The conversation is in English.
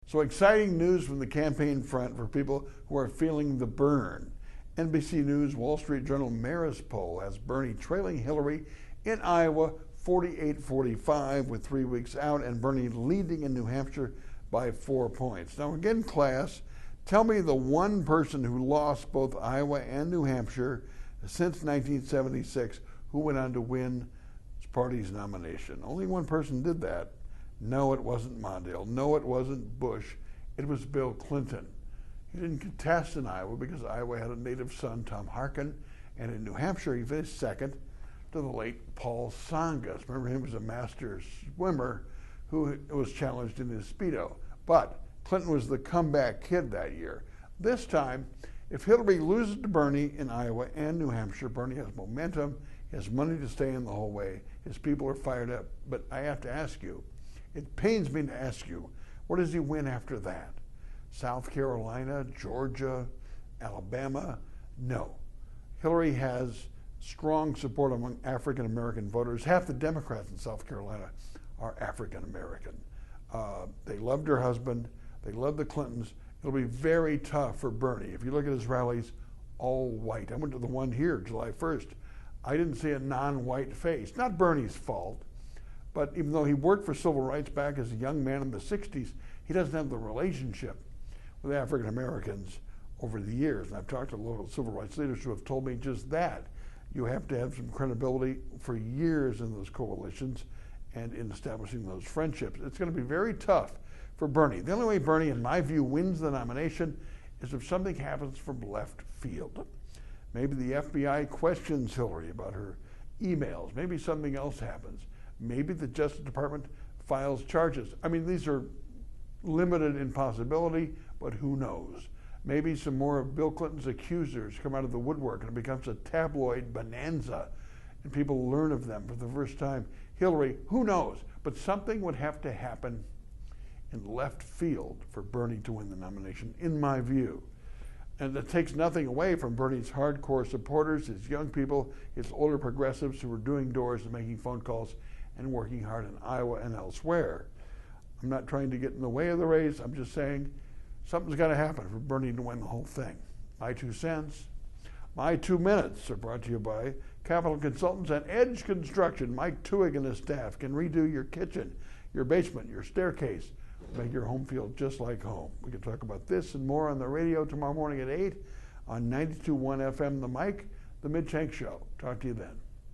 So exciting news from the campaign front for people who are feeling the burn. NBC News Wall Street Journal Marist poll has Bernie trailing Hillary in Iowa 48-45 with 3 weeks out, and Bernie leading in New Hampshire by 4 points. Now again, class, tell me the one person who lost both Iowa and New Hampshire since 1976 who went on to win his party's nomination. Only one person did that. No, it wasn't Mondale. No, it wasn't Bush. It was Bill Clinton. He didn't contest in Iowa because Iowa had a native son, Tom Harkin, and in New Hampshire he finished second to the late Paul Tsongas. Remember, him was a master swimmer who was challenged in his Speedo. But Clinton was the comeback kid that year. This time, if Hillary loses to Bernie in Iowa and New Hampshire, Bernie has momentum, he has money to stay in the whole way, his people are fired up. But I have to ask you, it pains me to ask you, what does he win after that? South Carolina, Georgia, Alabama? No. Hillary has strong support among African American voters. Half the Democrats in South Carolina are African American. They loved her husband. They love the Clintons. It'll be very tough for Bernie. If you look at his rallies, all white. I went to the one here July 1st. I didn't see a non-white face. Not Bernie's fault, but even though he worked for civil rights back as a young man in the 60s, he doesn't have the relationship with African Americans over the years. And I've talked to local civil rights leaders who have told me just that. You have to have some credibility for years in those coalitions and in establishing those friendships. It's going to be very tough for Bernie. The only way Bernie, in my view, wins the nomination is if something happens from left field. Maybe the FBI questions Hillary about her emails. Maybe something else happens. Maybe the Justice Department files charges. I mean, these are limited in possibility, but who knows? Maybe some more of Bill Clinton's accusers come out of the woodwork and it becomes a tabloid bonanza and people learn of them for the first time. Hillary, who knows? But something would have to happen in left field for Bernie to win the nomination, in my view. And that takes nothing away from Bernie's hardcore supporters, his young people, his older progressives who are doing doors and making phone calls and working hard in Iowa and elsewhere. I'm not trying to get in the way of the race. I'm just saying something's got to happen for Bernie to win the whole thing. My 2 cents. My 2 minutes are brought to you by Capital Consultants and Edge Construction. Mike Tuig and his staff can redo your kitchen, your basement, your staircase, make your home feel just like home. We can talk about this and more on the radio tomorrow morning at 8 on 92.1 FM The Mike, The Mitch Henck Show. Talk to you then.